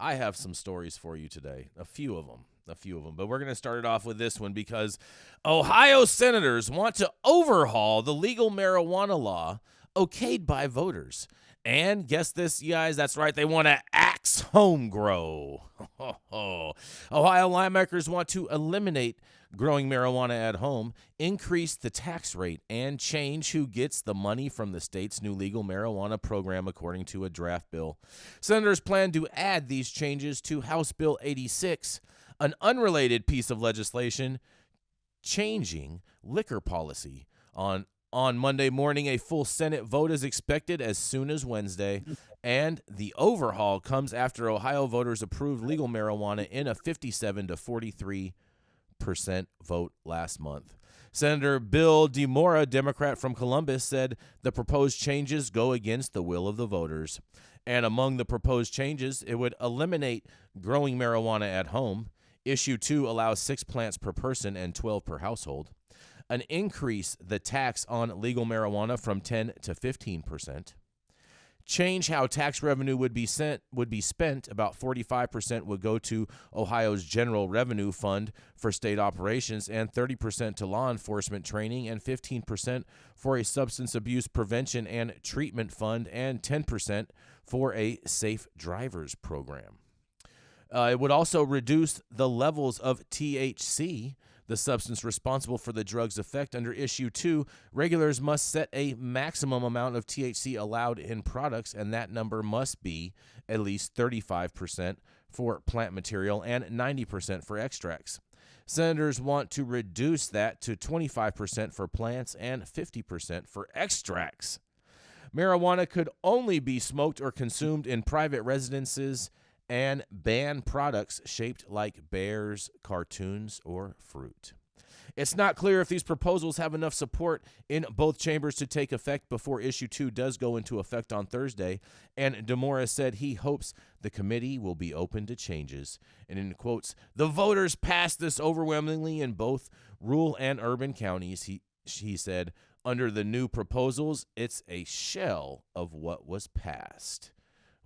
I have some stories for you today, a few of them. But we're going to start it off with this one because Ohio senators want to overhaul the legal marijuana law okayed by voters. And guess this, you guys, that's right, they want to axe home grow. Ohio lawmakers want to eliminate growing marijuana at home, increase the tax rate, and change who gets the money from the state's new legal marijuana program, according to a draft bill. Senators plan to add these changes to House Bill 86, an unrelated piece of legislation changing liquor policy. On Monday morning, a full Senate vote is expected as soon as Wednesday, and the overhaul comes after Ohio voters approved legal marijuana in a 57 to 43% vote last month. Senator Bill DeMora, Democrat from Columbus, said the proposed changes go against the will of the voters. And among the proposed changes, it would eliminate growing marijuana at home. Issue 2 allows 6 plants per person and 12 per household. An increase the tax on legal marijuana from 10 to 15%. Change how tax revenue would be spent. About 45% would go to Ohio's General Revenue Fund for state operations, and 30% to law enforcement training, and 15% for a substance abuse prevention and treatment fund, and 10% for a safe drivers program. It would also reduce the levels of THC, the substance responsible for the drug's effect. Under Issue 2, regulators must set a maximum amount of THC allowed in products, and that number must be at least 35% for plant material and 90% for extracts. Senators want to reduce that to 25% for plants and 50% for extracts. Marijuana could only be smoked or consumed in private residences, and ban products shaped like bears, cartoons, or fruit. It's not clear if these proposals have enough support in both chambers to take effect before Issue 2 does go into effect on Thursday, and DeMora said he hopes the committee will be open to changes. And in quotes, the voters passed this overwhelmingly in both rural and urban counties, he said. Under the new proposals, it's a shell of what was passed.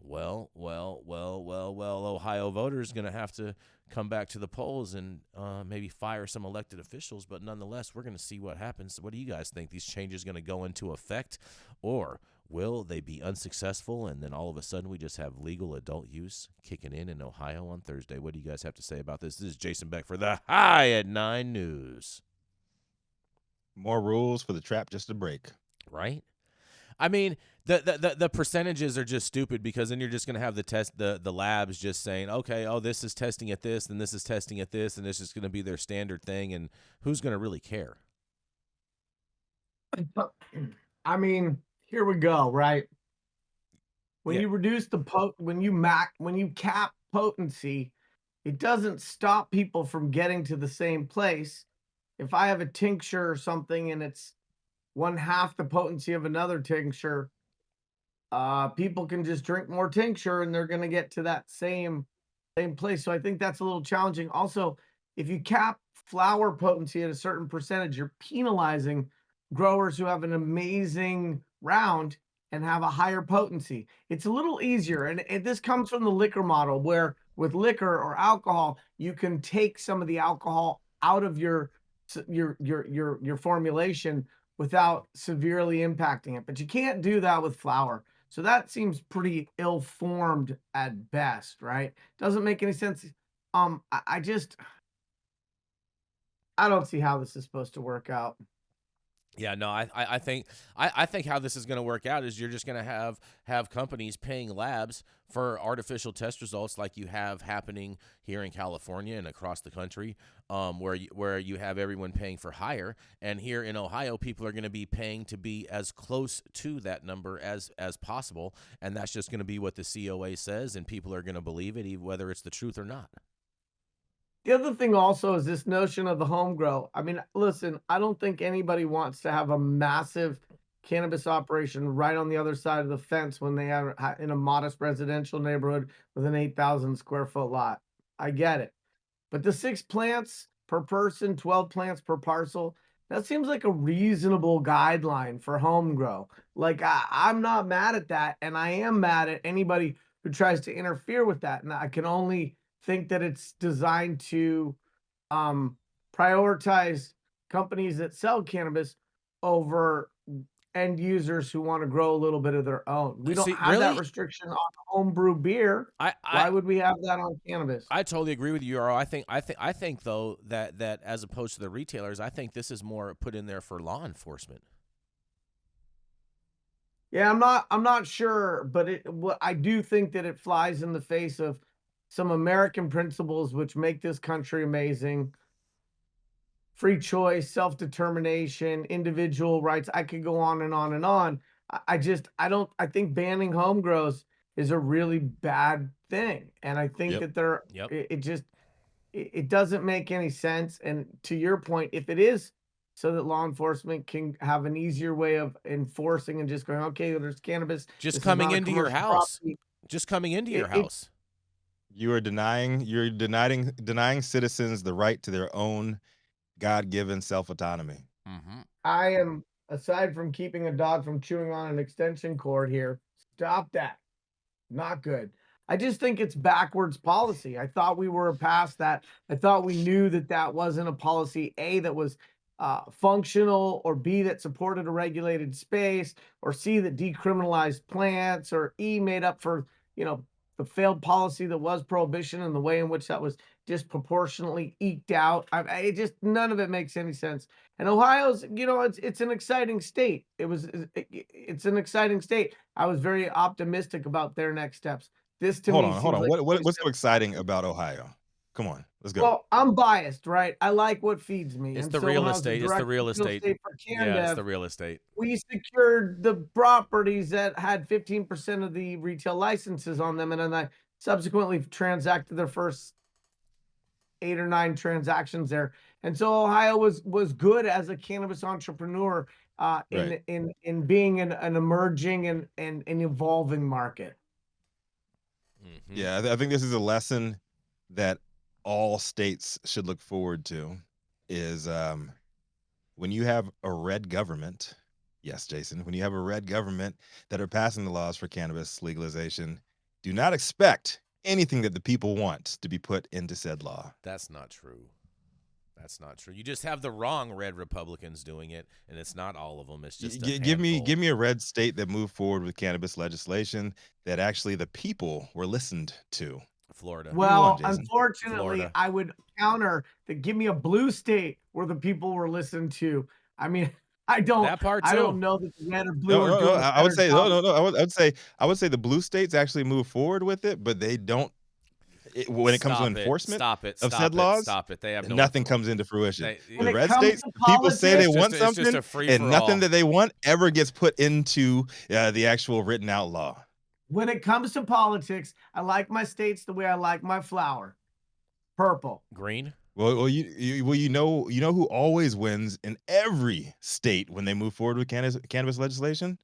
Well, Ohio voters going to have to come back to the polls and maybe fire some elected officials, but nonetheless, we're going to see what happens. What do you guys think? These changes going to go into effect, or will they be unsuccessful, and then all of a sudden we just have legal adult use kicking in Ohio on Thursday? What do you guys have to say about this? This is Jason Beck for the High at 9 News. More rules for the trap just to break. Right? I mean, the percentages are just stupid, because then you're just going to have the labs just saying, okay, this is testing at this, and this is testing at this, and this is going to be their standard thing, and who's going to really care? I mean, here we go, right? When you reduce when you cap potency, it doesn't stop people from getting to the same place. If I have a tincture or something and it's 1/2 the potency of another tincture, people can just drink more tincture and they're going to get to that same place. So I think that's a little challenging. Also, if you cap flower potency at a certain percentage, you're penalizing growers who have an amazing round and have a higher potency. It's a little easier, and this comes from the liquor model, where with liquor or alcohol, you can take some of the alcohol out of your formulation without severely impacting it. But you can't do that with flour. So that seems pretty ill-formed at best, right? Doesn't make any sense. I don't see how this is supposed to work out. Yeah, no, I think how this is going to work out is you're just going to have companies paying labs for artificial test results, like you have happening here in California and across the country, where you have everyone paying for higher, and here in Ohio, people are going to be paying to be as close to that number as possible, and that's just going to be what the COA says, and people are going to believe it, whether it's the truth or not. The other thing also is this notion of the home grow. I mean, listen, I don't think anybody wants to have a massive cannabis operation right on the other side of the fence when they are in a modest residential neighborhood with an 8,000 square foot lot. I get it. But the 6 plants per person, 12 plants per parcel, that seems like a reasonable guideline for home grow. Like, I'm not mad at that. And I am mad at anybody who tries to interfere with that. And I can only think that it's designed to prioritize companies that sell cannabis over end users who want to grow a little bit of their own. We don't See, have that really, restriction on homebrew beer. I Why I would we have that on cannabis? I totally agree with you, Earl. I think though that as opposed to the retailers, I think this is more put in there for law enforcement. Yeah, I'm not sure, but I do think that it flies in the face of some American principles which make this country amazing. Free choice, self-determination, individual rights. I could go on and on and on. I think banning home grows is a really bad thing. And I think Yep. that there Yep. it doesn't make any sense. And to your point, if it is so that law enforcement can have an easier way of enforcing and just going, okay, there's cannabis, Just this is coming not a into your commercial house. property. Just coming into your It house. You're denying citizens the right to their own God-given self-autonomy. Mm-hmm. I am, aside from keeping a dog from chewing on an extension cord here, stop that. Not good. I just think it's backwards policy. I thought we were past that. I thought we knew that that wasn't a policy, A, that was functional, or B, that supported a regulated space, or C, that decriminalized plants, or E, made up for, the failed policy that was prohibition and the way in which that was disproportionately eked out. It just, none of it makes any sense. And Ohio's, it's an exciting state. It's an exciting state. I was very optimistic about their next steps. This to Hold me on, hold seems on. like What's so exciting about Ohio? Come on, let's go. well, I'm biased, right? I like what feeds me. It's And the so when real I was the estate. It's the director real of real estate. estate for Yeah, it's CanDev, the real estate. we secured the properties that had 15% of the retail licenses on them. And then I subsequently transacted their first 8 or 9 transactions there. And so Ohio was good as a cannabis entrepreneur Right. in being an emerging and an evolving market. Mm-hmm. Yeah, I think this is a lesson that all states should look forward to is when you have a red government, yes, Jason, when you have a red government that are passing the laws for cannabis legalization, do not expect anything that the people want to be put into said law. That's not true. That's not true. You just have the wrong red Republicans doing it, and it's not all of them. It's just a Give handful. me a red state that moved forward with cannabis legislation that actually the people were listened to. Florida. Well, Jason? unfortunately, Florida. I would counter that. Give me a blue state where the people were listened to. I mean, That part I too. don't know that the red or blue No, are no, no. doing a I would better say job. no. I would say the blue states actually move forward with it, but they don't. When it comes to enforcement of said laws, Stop it. They have nothing comes into fruition. When The it red comes states, to the people say they politics, want it's just something, a free and for nothing all. that they want ever gets put into the actual written out law. when it comes to politics, I like my states the way I like my flower, purple. Green. Well, you know who always wins in every state when they move forward with cannabis legislation?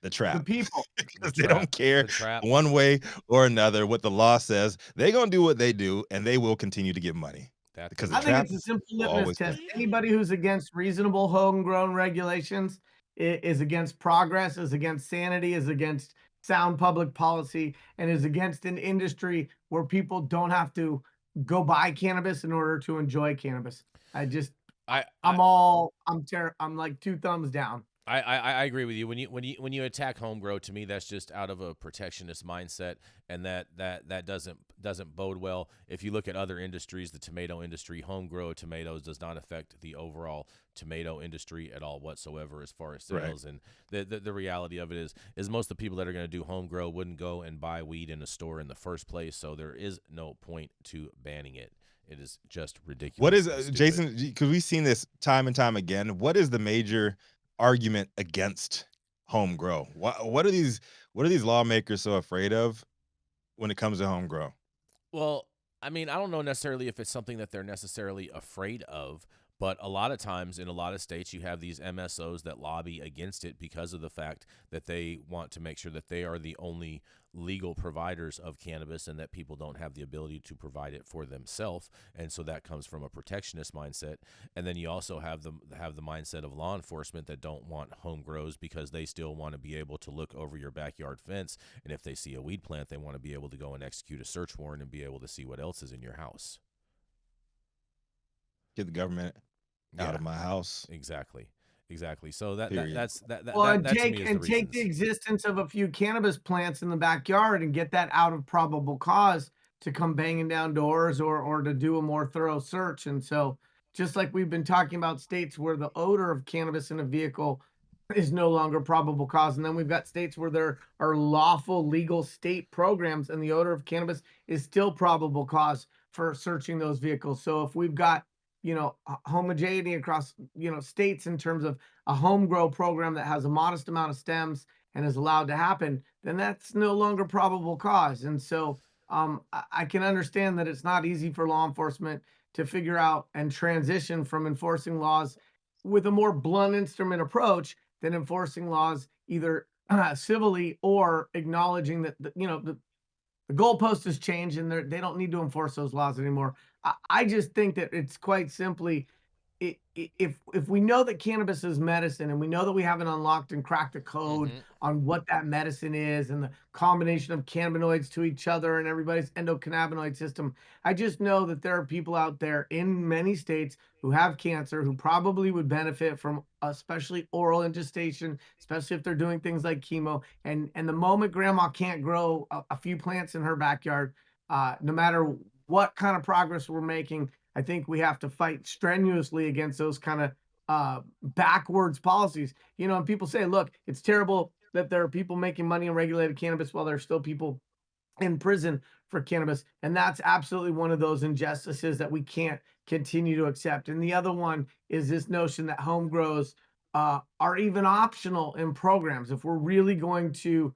The trap. The people. Because they don't care The trap. one way or another what the law says. They're gonna do what they do, and they will continue to get money. Because the I think trap it's a simple will litmus always test. win. Anybody who's against reasonable homegrown regulations is against progress, is against sanity, is against sound public policy, and is against an industry where people don't have to go buy cannabis in order to enjoy cannabis. I'm like 2 thumbs down. I agree with you. When you attack home grow, to me that's just out of a protectionist mindset, and that doesn't bode well. If you look at other industries, the tomato industry, home grow tomatoes does not affect the overall tomato industry at all whatsoever as far as sales. Right. And the reality of it is most of the people that are going to do home grow wouldn't go and buy weed in a store in the first place, so there is no point to banning it. It is just ridiculous. What is and stupid. Jason? Because we've seen this time and time again. What is the major argument against home grow? What are these lawmakers so afraid of when it comes to home grow? Well, I mean, I don't know necessarily if it's something that they're necessarily afraid of, But a lot of times in a lot of states, you have these MSOs that lobby against it because of the fact that they want to make sure that they are the only legal providers of cannabis and that people don't have the ability to provide it for themselves. And so that comes from a protectionist mindset. And then you also have the mindset of law enforcement that don't want home grows because they still want to be able to look over your backyard fence. And if they see a weed plant, they want to be able to go and execute a search warrant and be able to see what else is in your house. Get the government out of my house. Exactly. So that Period. that's that Well, and that to me is the take the reasons. existence of a few cannabis plants in the backyard and get that out of probable cause to come banging down doors or to do a more thorough search. And so, just like we've been talking about states where the odor of cannabis in a vehicle is no longer probable cause, and then we've got states where there are lawful legal state programs and the odor of cannabis is still probable cause for searching those vehicles. So if we've got homogeneity across states in terms of a home grow program that has a modest amount of stems and is allowed to happen, then that's no longer probable cause. And so I can understand that it's not easy for law enforcement to figure out and transition from enforcing laws with a more blunt instrument approach than enforcing laws either civilly or acknowledging that the goalpost has changed and they don't need to enforce those laws anymore. I just think that it's quite simply, if we know that cannabis is medicine and we know that we haven't unlocked and cracked the code on what that medicine is and the combination of cannabinoids to each other and everybody's endocannabinoid system, I just know that there are people out there in many states who have cancer who probably would benefit from especially oral ingestion, especially if they're doing things like chemo. And the moment grandma can't grow a few plants in her backyard, no matter what kind of progress we're making, I think we have to fight strenuously against those kind of backwards policies. And people say, look, it's terrible that there are people making money in regulated cannabis while there's still people in prison for cannabis. And that's absolutely one of those injustices that we can't continue to accept. And the other one is this notion that home grows are even optional in programs. If we're really going to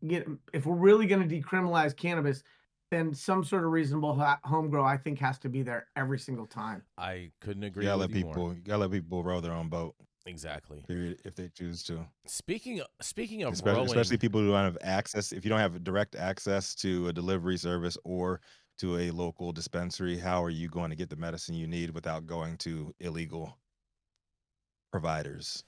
if we're really going to decriminalize cannabis, then some sort of reasonable home grow, I think, has to be there every single time. I couldn't agree with you more. You gotta let people row their own boat. Exactly. Period. If they choose to. Speaking of especially people who don't have access. If you don't have direct access to a delivery service or to a local dispensary, how are you going to get the medicine you need without going to illegal providers?